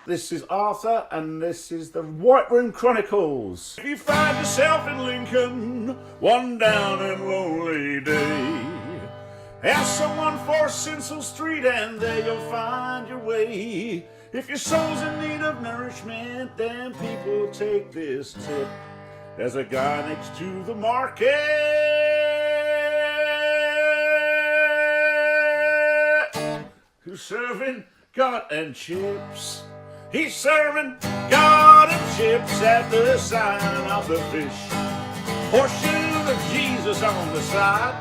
This is Arthur, and this is the White Room Chronicles. If you find yourself in Lincoln, one down and lonely day, ask someone for Sinsel Street, and there you'll find your way. If your soul's in need of nourishment, then people take this tip. There's a guy next to the market who's serving God and chips. He's serving God and chips at the sign of the fish. Horseshoe of Jesus on the side.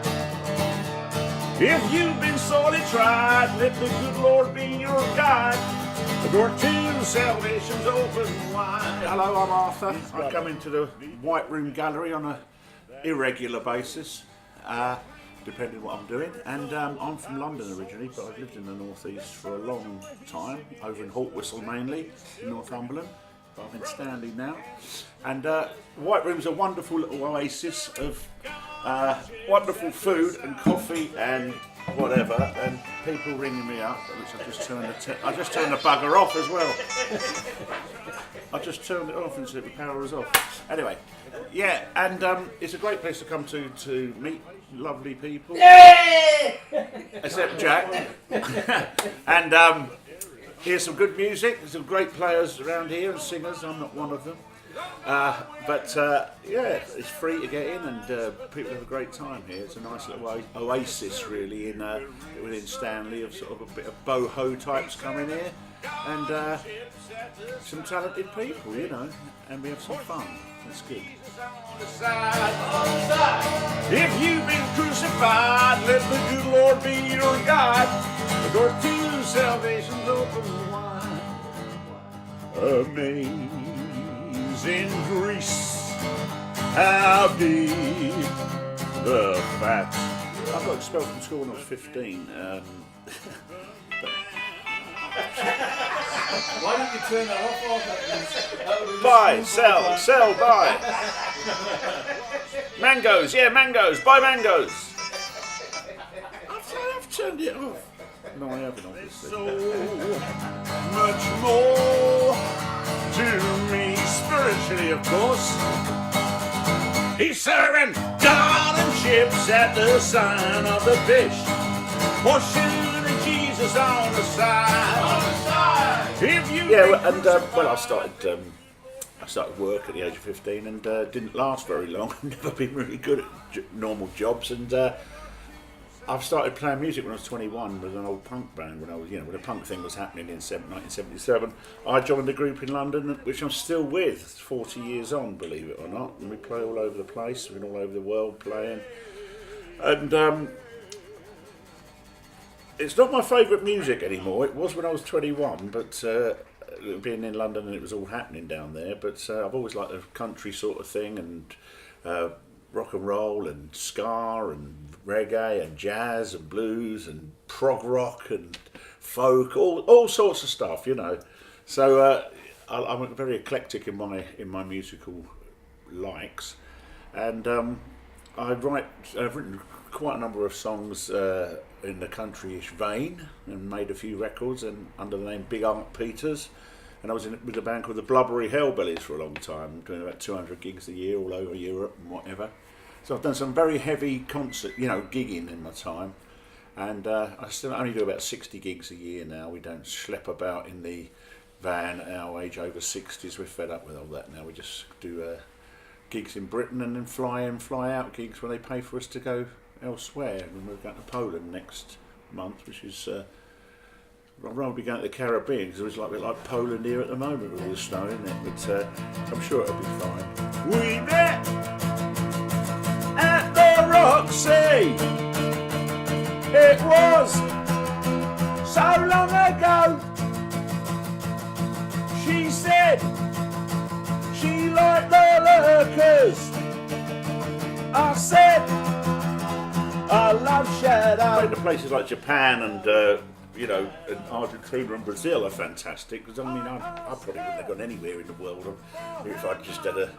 If you've been sorely tried, let the good Lord be your guide. The door to salvation's open wide. Hello, I'm Arthur. I come into the White Room Gallery on an irregular basis, depending on what I'm doing. And I'm from London originally, but I've lived in the North East for a long time, over in Hawkwhistle mainly, in Northumberland. But I'm in Stanley now. And White Room's a wonderful little oasis of wonderful food and coffee and whatever, and people ringing me up, which I just turned the bugger off as well. I just turned it off and said the power was off. Anyway, yeah, and it's a great place to come to meet lovely people. Yeah! Except Jack. And here's some good music. There's some great players around here and singers. I'm not one of them. But yeah, it's free to get in, and people have a great time here. It's a nice little oasis, really, within Stanley, of sort of a bit of boho types coming here, and some talented people, you know, and we have some fun. It's good. If you've been crucified, let the good Lord be your guide. The door to salvation's open wide. Amazing grace, how deep the fact. I got expelled from school when I was 15. Why don't you turn that off? Buy, sell, buy. Mangoes, yeah, mangoes, buy mangoes. I've turned it off. No, I haven't, obviously. So much more to me spiritually, of course. He's serving God and chips at the sign of the fish. Horseshoe to Jesus on the side. On the side. If you well, I started work at the age of 15 and didn't last very long. I've never been really good at normal jobs, and I've started playing music when I was 21 with an old punk band. When I was, when the punk thing was happening in 1977, I joined a group in London, which I'm still with, 40 years on, believe it or not. And we play all over the place, we've been all over the world playing. And it's not my favourite music anymore. It was when I was 21, but being in London and it was all happening down there. But I've always liked the country sort of thing, and rock and roll and ska and reggae and jazz and blues and prog rock and folk, all sorts of stuff, you know. So I'm very eclectic in my musical likes, and I've written quite a number of songs in the countryish vein, and made a few records and under the name Big Aunt Peters. And I was with a band called the Blubbery Hellbellies for a long time, doing about 200 gigs a year all over Europe and whatever. So I've done some very heavy concert, gigging in my time. And I still only do about 60 gigs a year now. We don't schlep about in the van at our age, over 60s. We're fed up with all that now. We just do gigs in Britain and then fly in, fly out gigs when they pay for us to go elsewhere. And we're going to Poland next month, which is... I'd rather be going to the Caribbean, because it's like Poland here at the moment with all the snow, isn't it? But I'm sure it'll be fine. We met at the Roxy. It was so long ago. She said she liked the Lurkers. I said I love Shadow. I went to places like Japan and you know, and Argentina and Brazil are fantastic, because I mean, I probably wouldn't have gone anywhere in the world if I just had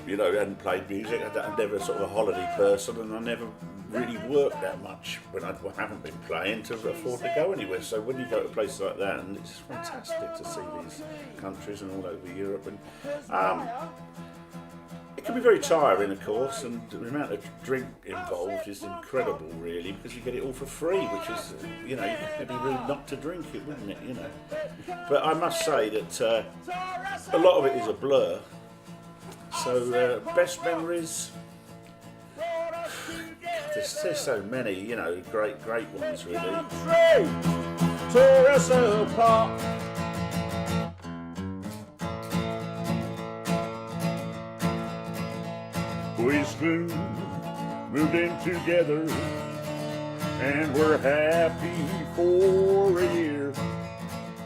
hadn't played music. I'm never sort of a holiday person, and I never really worked that much when I haven't been playing to afford to go anywhere. So when you go to places like that, and it's fantastic to see these countries and all over Europe, and it can be very tiring, of course, and the amount of drink involved is incredible, really, because you get it all for free, which is, you know, it'd be rude not to drink it, wouldn't it, you know. But I must say that a lot of it is a blur. So, best memories, there's so many, you know, great ones, really. Tore us apart. We soon moved in together, and we're happy for a year.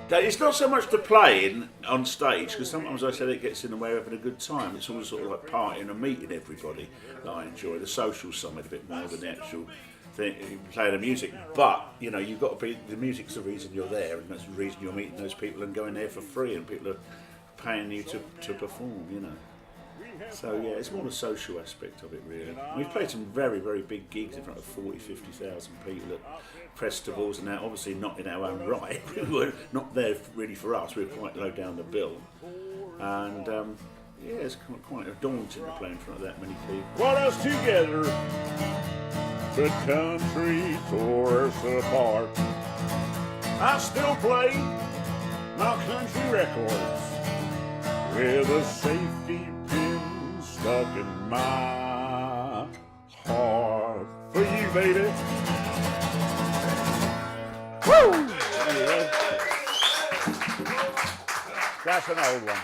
It's not so much the playing on stage, because sometimes I said it gets in the way of having a good time. It's always sort of like partying and meeting everybody that I enjoy, the social side a bit more than the actual thing, playing the music. But, you know, you've got to be, the music's the reason you're there, and that's the reason you're meeting those people and going there for free, and people are paying you to perform, you know. So yeah, it's more the social aspect of it, really. We've played some very, very big gigs in front of 40, 50,000 people at festivals, and that obviously not in our own right. We were not there really for us. We were quite low down the bill, and yeah, it's quite daunting to play in front of that many people. Brought us together, but country tore us apart. I still play my country records with a safety pin stuck in my heart. For you, baby. Woo! Anyway, that's an old one.